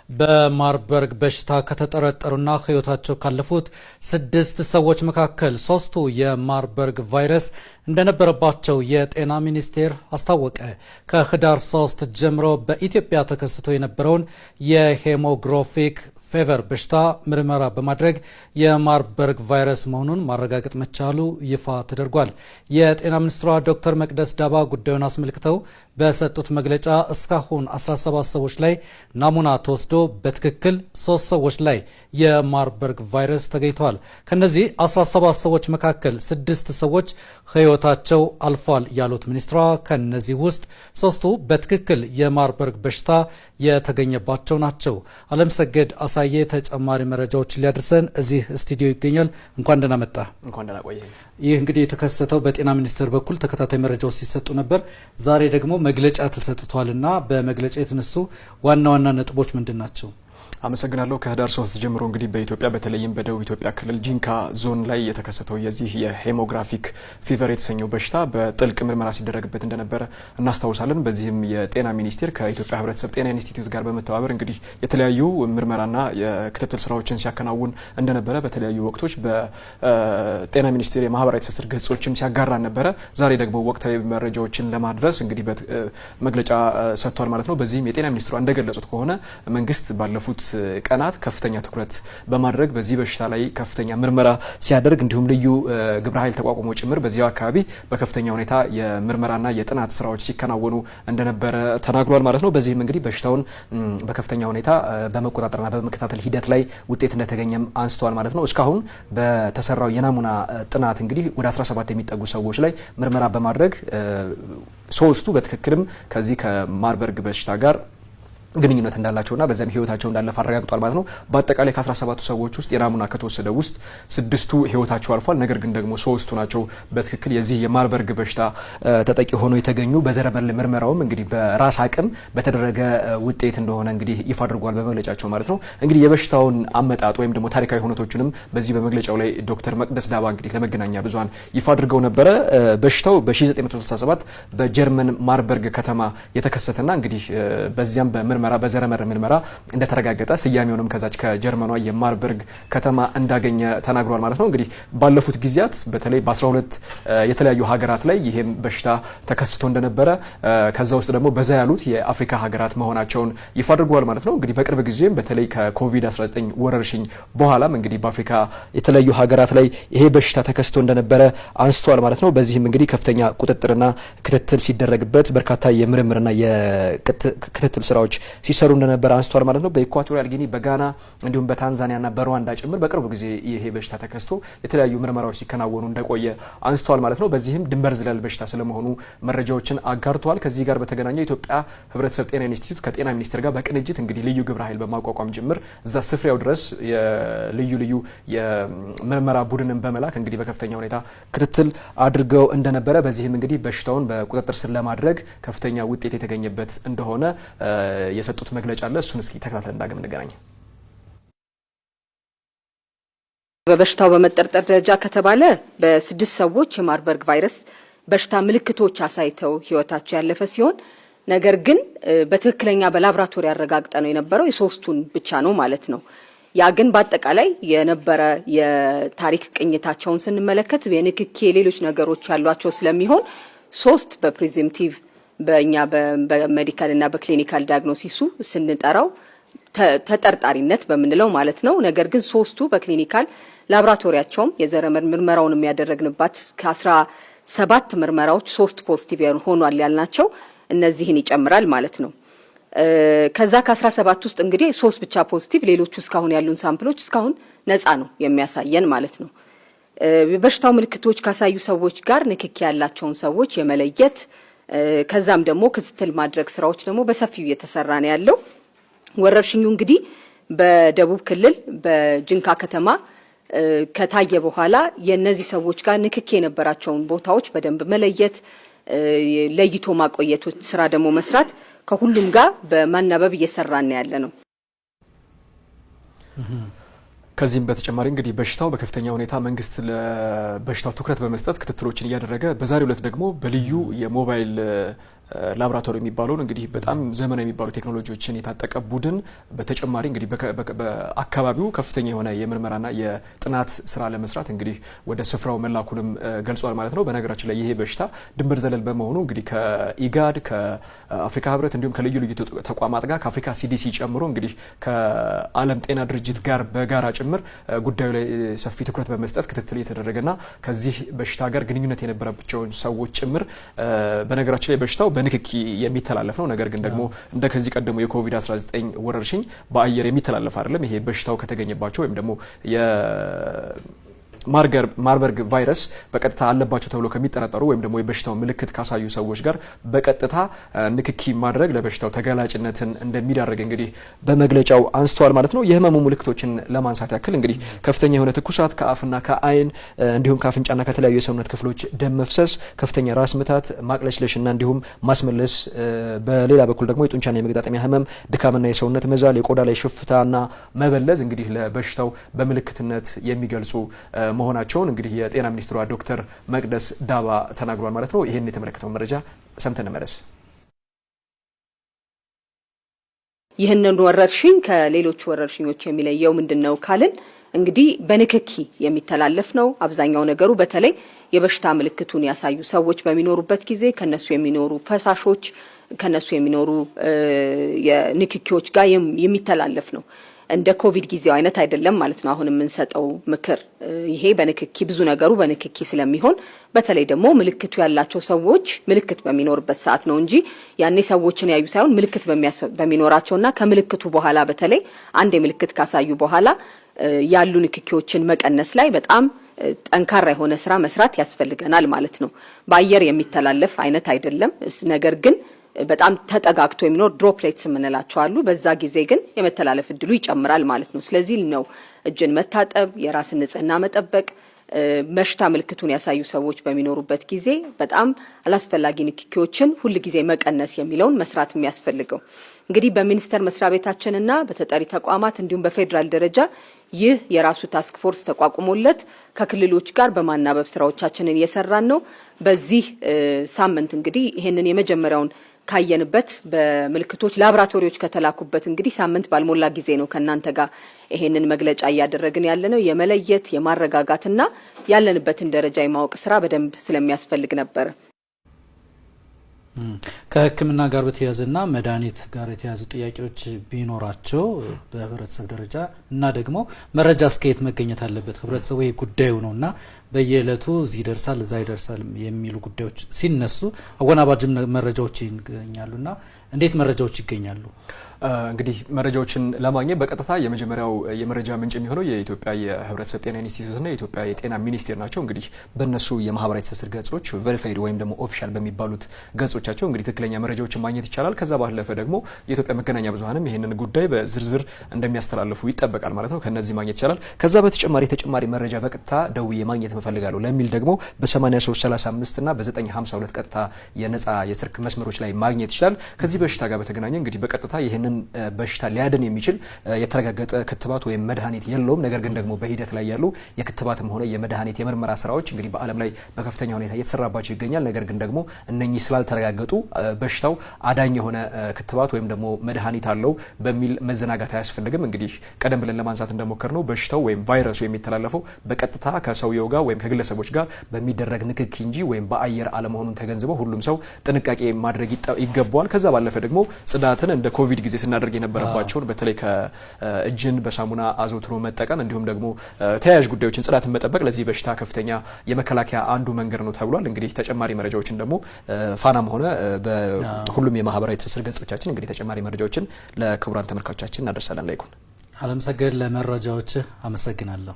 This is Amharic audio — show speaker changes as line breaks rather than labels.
በማርበርግ በሽታ ከተጠረጠሩና ህይወታቸው ካለፉት 6 ሰዎች መካከል 3ቱ የማርበርግ ቫይረስ እንደነበረባቸው የጤና ሚኒስቴር አስታወቀ። ከህዳር 3 ጀምሮ በኢትዮጵያ ተከስቶ የነበረውን የሄሞግሮፊክ ፌቨር በሽታ ምርመራ በማድረግ የማርበርግ ቫይረስ መሆኑን ማረጋገጥ መቻሉ ይፋ ተደርጓል። የጤና ሚኒስትሯ ዶክተር መቅደስ ዳባ ጉዳዩን አስመልክተው በሰጡት መግለጫ እስካሁን 17 ሰዎች ላይ ናሙና ተወስዶ በትክክል 3 ሰዎች ላይ የማርበርግ ቫይረስ ተገኝተዋል። ከነዚህ 17 ሰዎች መካከል 6 ሰዎች ህይወታቸው አልፏል ያሉት ሚኒስትሯ ከነዚህ ውስጥ 3ቱ በትክክል የማርበርግ በሽታ የተገኘባቸው ናቸው። አለምሰገድ አሳየ ተጨማሪ መረጃዎች ሊያደርሰን እዚህ ስቱዲዮ ይገኛል። እንኳን ደህና መጣ።
እንኳን ደህና ቆየ።
ይህ እንግዲህ የተከሰተው በጤና ሚኒስቴር በኩል ተከታታይ መረጃዎች ሲሰጡ ነበር። ዛሬ ደግሞ መግለጫ ተሰጥቷልና በመግለጫ የተነሱ ዋና ዋና ነጥቦች ምንድን ናቸው?
አመሰግናለሁ። ከህዳር 3 ጀምሮ እንግዲህ በኢትዮጵያ በተለይም በደቡብ ኢትዮጵያ ክልል ጂንካ ዞን ላይ የተከሰተው የዚህ የሄሞግራፊክ ፊቨር የተሰኘው በሽታ በጥልቅ ምርመራ ሲደረግበት እንደነበረ እናስታውሳለን። በዚህም የጤና ሚኒስቴር ከኢትዮጵያ ሕብረተሰብ ጤና ኢንስቲትዩት ጋር በመተባበር እንግዲህ የተለያዩ ምርመራና የክትትል ስራዎችን ሲያከናውን እንደነበረ በተለያዩ ወቅቶች በጤና ሚኒስቴር የማህበራዊ ትስስር ገጾችም ሲያጋራ ነበረ። ዛሬ ደግሞ ወቅታዊ መረጃዎችን ለማድረስ እንግዲህ መግለጫ ሰጥቷል ማለት ነው። በዚህም የጤና ሚኒስትሯ እንደገለጹት ከሆነ መንግስት ባለፉት ቀናት ከፍተኛ ትኩረት በማድረግ በዚህ በሽታ ላይ ከፍተኛ ምርመራ ሲያደርግ እንዲሁም ልዩ ግብረ ኃይል ተቋቁሞ ጭምር በዚያው አካባቢ በከፍተኛ ሁኔታ የምርመራና የጥናት ስራዎች ሲከናወኑ እንደነበረ ተናግሯል ማለት ነው። በዚህም እንግዲህ በሽታውን በከፍተኛ ሁኔታ በመቆጣጠርና በመከታተል ሂደት ላይ ውጤት እንደተገኘም አንስተዋል ማለት ነው። እስካሁን በተሰራው የናሙና ጥናት እንግዲህ ወደ 17 የሚጠጉ ሰዎች ላይ ምርመራ በማድረግ 3ቱ በትክክልም ከዚህ ከማርበርግ በሽታ ጋር ግንኙነት እንዳላቸውና በዛም ህይወታቸው እንዳለፈ አረጋግጧል ማለት ነው። በአጠቃላይ ከ17 ሰዎች ውስጥ የናሙና ከተወሰደ ውስጥ 6ቱ ህይወታቸው አልፏል። ነገር ግን ደግሞ 3ቱ ናቸው በትክክል የዚህ የማርበርግ በሽታ ተጠቂ ሆኖ የተገኙ። በዘረመል ምርመራውም እንግዲህ በራስ አቅም በተደረገ ውጤት እንደሆነ እንግዲህ ይፋ አድርጓል በመግለጫቸው ማለት ነው። እንግዲህ የበሽታውን አመጣጥ ወይም ደግሞ ታሪካዊ ሁነቶችንም በዚህ በመግለጫው ላይ ዶክተር መቅደስ ዳባ እንግዲህ ለመገናኛ ብዙሃን ይፋ አድርገው ነበረ። በሽታው በ1967 በጀርመን ማርበርግ ከተማ የተከሰተና እንግዲህ በዚያም በዘረመል ምርመራ እንደተረጋገጠ ስያሜውንም ከዛች ከጀርመኗ የማርበርግ ከተማ እንዳገኘ ተናግሯል ማለት ነው። እንግዲህ ባለፉት ጊዜያት በተለይ በ12 የተለያዩ ሀገራት ላይ ይሄም በሽታ ተከስቶ እንደነበረ ከዛ ውስጥ ደግሞ በዛ ያሉት የአፍሪካ ሀገራት መሆናቸውን ይፋ አድርጓል ማለት ነው። እንግዲህ በቅርብ ጊዜም በተለይ ከኮቪድ-19 ወረርሽኝ በኋላም እንግዲህ በአፍሪካ የተለያዩ ሀገራት ላይ ይሄ በሽታ ተከስቶ እንደነበረ አንስተዋል ማለት ነው። በዚህም እንግዲህ ከፍተኛ ቁጥጥርና ክትትል ሲደረግበት በርካታ የምርምርና የክትትል ስራዎች ሲሰሩ እንደነበረ አንስተዋል ማለት ነው። በኢኳቶሪያል ጊኒ፣ በጋና እንዲሁም በታንዛኒያና በሩዋንዳ ጭምር በቅርብ ጊዜ ይሄ በሽታ ተከስቶ የተለያዩ ምርመራዎች ሲከናወኑ እንደቆየ አንስተዋል ማለት ነው። በዚህም ድንበር ዝለል በሽታ ስለመሆኑ መረጃዎችን አጋርተዋል። ከዚህ ጋር በተገናኘ የኢትዮጵያ ሕብረተሰብ ጤና ኢንስቲትዩት ከጤና ሚኒስቴር ጋር በቅንጅት እንግዲህ ልዩ ግብረ ኃይል በማቋቋም ጭምር እዛ ስፍራው ድረስ ልዩ የምርመራ ቡድንን በመላክ እንግዲህ በከፍተኛ ሁኔታ ክትትል አድርገው እንደነበረ በዚህም እንግዲህ በሽታውን በቁጥጥር ስር ለማድረግ ከፍተኛ ውጤት የተገኘበት እንደሆነ የሰጡት መግለጫ አለ። እሱን እስኪ ተከታተል እንዳገም እንገናኝ።
በበሽታው በመጠርጠር ደረጃ ከተባለ በ6 ሰዎች የማርበርግ ቫይረስ በሽታ ምልክቶች አሳይተው ህይወታቸው ያለፈ ሲሆን ነገር ግን በትክክለኛ በላብራቶሪ ያረጋግጠ ነው የነበረው የ3ቱን ብቻ ነው ማለት ነው። ያ ግን በአጠቃላይ የነበረ የታሪክ ቅኝታቸውን ስንመለከት የንክኪ ሌሎች ነገሮች ያሏቸው ስለሚሆን 3 በፕሪዚምቲቭ በእኛ በሜዲካል እና በክሊኒካል ዳያግኖሲሱ ስንጠራው ተጠርጣሪነት በምንለው ማለት ነው። ነገር ግን 3ቱ በክሊኒካል ላብራቶሪያቸውም የዘረመል ምርመራውን የሚያደረግንባት ከ17 ምርመራዎች 3 ፖዚቲቭ ሆኗል ያልናቸው እነዚህን ይጨምራል ማለት ነው። ከዛ ከ17 ውስጥ እንግዲህ 3 ብቻ ፖዚቲቭ፣ ሌሎቹ እስካሁን ያሉን ሳምፕሎች እስካሁን ነፃ ነው የሚያሳየን ማለት ነው። በሽታው ምልክቶች ካሳዩ ሰዎች ጋር ንክኪ ያላቸውን ሰዎች የመለየት ከዛም ደግሞ ክትትል ማድረግ ስራዎች ደግሞ በሰፊው እየተሰራ ነው ያለው። ወረርሽኙ እንግዲህ በደቡብ ክልል በጂንካ ከተማ ከታየ በኋላ የነዚህ ሰዎች ጋር ንክኪ የነበራቸውን ቦታዎች በደንብ መለየት፣ ለይቶ ማቆየት ስራ ደግሞ መስራት ከሁሉም ጋር በማናበብ እየሰራን ያለ ነው።
ከዚህም በተጨማሪ እንግዲህ በሽታው በከፍተኛ ሁኔታ መንግስት ለበሽታው ትኩረት በመስጠት ክትትሎችን እያደረገ በዛሬው ዕለት ደግሞ በልዩ የሞባይል ላብራቶሪ የሚባለውን እንግዲህ በጣም ዘመናዊ የሚባሉ ቴክኖሎጂዎችን የታጠቀ ቡድን በተጨማሪ እንግዲህ በአካባቢው ከፍተኛ የሆነ የምርመራና የጥናት ስራ ለመስራት እንግዲህ ወደ ስፍራው መላኩንም ገልጿል ማለት ነው። በነገራችን ላይ ይሄ በሽታ ድንበር ዘለል በመሆኑ እንግዲህ ከኢጋድ ከአፍሪካ ህብረት እንዲሁም ከልዩ ልዩ ተቋማት ጋር ከአፍሪካ ሲዲሲ ጨምሮ እንግዲህ ከዓለም ጤና ድርጅት ጋር በጋራ ጭምር ጉዳዩ ላይ ሰፊ ትኩረት በመስጠት ክትትል እየተደረገና ከዚህ በሽታ ጋር ግንኙነት የነበረባቸውን ሰዎች ጭምር በነገራችን ላይ በሽታው በንክኪ የሚተላለፍ ነው። ነገር ግን ደግሞ እንደ ከዚህ ቀደሙ የኮቪድ-19 ወረርሽኝ በአየር የሚተላለፍ አይደለም። ይሄ በሽታው ከተገኘባቸው ወይም ደግሞ ማርበርግ ቫይረስ በቀጥታ አለባቸው ተብሎ ከሚጠረጠሩ ወይም ደግሞ የበሽታው ምልክት ካሳዩ ሰዎች ጋር በቀጥታ ንክኪ ማድረግ ለበሽታው ተጋላጭነትን እንደሚዳረግ እንግዲህ በመግለጫው አንስተዋል ማለት ነው። የህመሙ ምልክቶችን ለማንሳት ያክል እንግዲህ ከፍተኛ የሆነ ትኩሳት ከአፍና ከአይን እንዲሁም ከአፍንጫና ከተለያዩ የሰውነት ክፍሎች ደም መፍሰስ፣ ከፍተኛ ራስ ምታት፣ ማቅለሽለሽና እንዲሁም ማስመለስ፣ በሌላ በኩል ደግሞ የጡንቻና የመገጣጠሚያ ህመም፣ ድካምና የሰውነት መዛል፣ የቆዳ ላይ ሽፍታና መበለዝ እንግዲህ ለበሽታው በምልክትነት የሚገልጹ መሆናቸውን እንግዲህ የጤና ሚኒስትሯ ዶክተር መቅደስ ዳባ ተናግሯል ማለት ነው። ይሄን የተመለከተው መረጃ ሰምተን እንመለስ።
ይህንን ወረርሽኝ ከሌሎች ወረርሽኞች የሚለየው ምንድነው ካልን እንግዲህ በንክኪ የሚተላለፍ ነው። አብዛኛው ነገሩ በተለይ የበሽታ ምልክቱን ያሳዩ ሰዎች በሚኖሩበት ጊዜ ከነሱ የሚኖሩ ፈሳሾች ከነሱ የሚኖሩ የንክኪዎች ጋር የሚተላለፍ ነው። እንደ ኮቪድ ጊዜው አይነት አይደለም ማለት ነው። አሁን የምንሰጠው ምክር ይሄ በንክኪ ብዙ ነገሩ በንክኪ ስለሚሆን በተለይ ደግሞ ምልክቱ ያላቸው ሰዎች ምልክት በሚኖርበት ሰዓት ነው እንጂ ያኔ ሰዎችን ያዩ ሳይሆን ምልክት በሚኖራቸውና ከምልክቱ በኋላ በተለይ አንድ ምልክት ካሳዩ በኋላ ያሉ ንክኪዎችን መቀነስ ላይ በጣም ጠንካራ የሆነ ስራ መስራት ያስፈልገናል ማለት ነው። በአየር የሚተላለፍ አይነት አይደለም። ነገር ግን በጣም ተጠጋግቶ የሚኖር ድሮፕሌትስ የምንላቸው አሉ። በዛ ጊዜ ግን የመተላለፍ እድሉ ይጨምራል ማለት ነው። ስለዚህ ነው እጅን መታጠብ፣ የራስን ንጽህና መጠበቅ፣ በሽታ ምልክቱን ያሳዩ ሰዎች በሚኖሩበት ጊዜ በጣም አላስፈላጊ ንክኪዎችን ሁሉ ጊዜ መቀነስ የሚለውን መስራት የሚያስፈልገው። እንግዲህ በሚኒስቴር መስሪያ ቤታችንና በተጠሪ ተቋማት እንዲሁም በፌዴራል ደረጃ ይህ የራሱ ታስክ ፎርስ ተቋቁሞለት ከክልሎች ጋር በማናበብ ስራዎቻችንን እየሰራን ነው። በዚህ ሳምንት እንግዲህ ይሄንን የመጀመሪያውን ካየንበት በምልክቶች ላብራቶሪዎች ከተላኩበት እንግዲህ ሳምንት ባልሞላ ጊዜ ነው ከናንተ ጋር ይሄንን መግለጫ እያደረግን ያለነው። የመለየት የማረጋጋትና ያለንበትን ደረጃ የማወቅ ስራ በደንብ ስለሚያስፈልግ ነበር።
ከሕክምና ጋር በተያያዘና መድኃኒት ጋር የተያዙ ጥያቄዎች ቢኖራቸው በህብረተሰብ ደረጃ እና ደግሞ መረጃ እስከየት መገኘት አለበት ህብረተሰቡ ይሄ ጉዳዩ ነውና በየዕለቱ እዚህ ይደርሳል እዛ ይደርሳል የሚሉ ጉዳዮች ሲነሱ አወናባጅም መረጃዎች ይገኛሉና እንዴት መረጃዎች ይገኛሉ?
እንግዲህ መረጃዎችን ለማግኘት በቀጥታ የመጀመሪያው የመረጃ ምንጭ የሚሆነው የኢትዮጵያ የህብረተሰብ ጤና ኢንስቲትዩትና የኢትዮጵያ የጤና ሚኒስቴር ናቸው። እንግዲህ በእነሱ የማህበራዊ ትስስር ገጾች ቬሪፋይድ ወይም ደግሞ ኦፊሻል በሚባሉት ገጾቻቸው እንግዲህ ትክክለኛ መረጃዎችን ማግኘት ይቻላል። ከዛ ባለፈ ደግሞ የኢትዮጵያ መገናኛ ብዙኃንም ይህንን ጉዳይ በዝርዝር እንደሚያስተላልፉ ይጠበቃል ማለት ነው። ከነዚህ ማግኘት ይቻላል። ከዛ በተጨማሪ ተጨማሪ መረጃ በቀጥታ ደውዬ ማግኘት እፈልጋለሁ ለሚል ደግሞ በ8335 እና በ952 ቀጥታ የነጻ የስልክ መስመሮች ላይ ማግኘት ይችላል። ከዚህ በሽታ ጋር በተገናኘ እንግዲህ በቀጥታ ይህንን በሽታ ሊያድን የሚችል የተረጋገጠ ክትባት ወይም መድኃኒት የለውም። ነገር ግን ደግሞ በሂደት ላይ ያሉ የክትባትም ሆነ የመድኃኒት የምርመራ ስራዎች እንግዲህ በዓለም ላይ በከፍተኛ ሁኔታ እየተሰራባቸው ይገኛል። ነገር ግን ደግሞ እነኚህ ስላልተረጋገጡ በሽታው አዳኝ የሆነ ክትባት ወይም ደግሞ መድኃኒት አለው በሚል መዘናጋት አያስፈልግም። እንግዲህ ቀደም ብለን ለማንሳት እንደሞከር ነው በሽታው ወይም ቫይረሱ የሚተላለፈው በቀጥታ ከሰውየው ጋር ወይም ከግለሰቦች ጋር በሚደረግ ንክኪ እንጂ ወይም በአየር አለመሆኑን ተገንዝበው ሁሉም ሰው ጥንቃቄ ማድረግ ይገባዋል። ከዛ ባለፈ ደግሞ ጽዳትን እንደ ኮቪድ ጊዜ ስናደርግ የነበረባቸውን በተለይ ከእጅን በሳሙና አዘውትሮ መጠቀም እንዲሁም ደግሞ ተያያዥ ጉዳዮችን ጽዳትን መጠበቅ ለዚህ በሽታ ከፍተኛ የመከላከያ አንዱ መንገድ ነው ተብሏል። እንግዲህ ተጨማሪ መረጃዎችን ደግሞ ፋናም ሆነ በሁሉም የማህበራዊ ትስስር ገጾቻችን እንግዲህ ተጨማሪ መረጃዎችን ለክቡራን ተመልካቾቻችን እናደርሳለን። ላይኩን
አለምሰገድ ለመረጃዎች አመሰግናለሁ።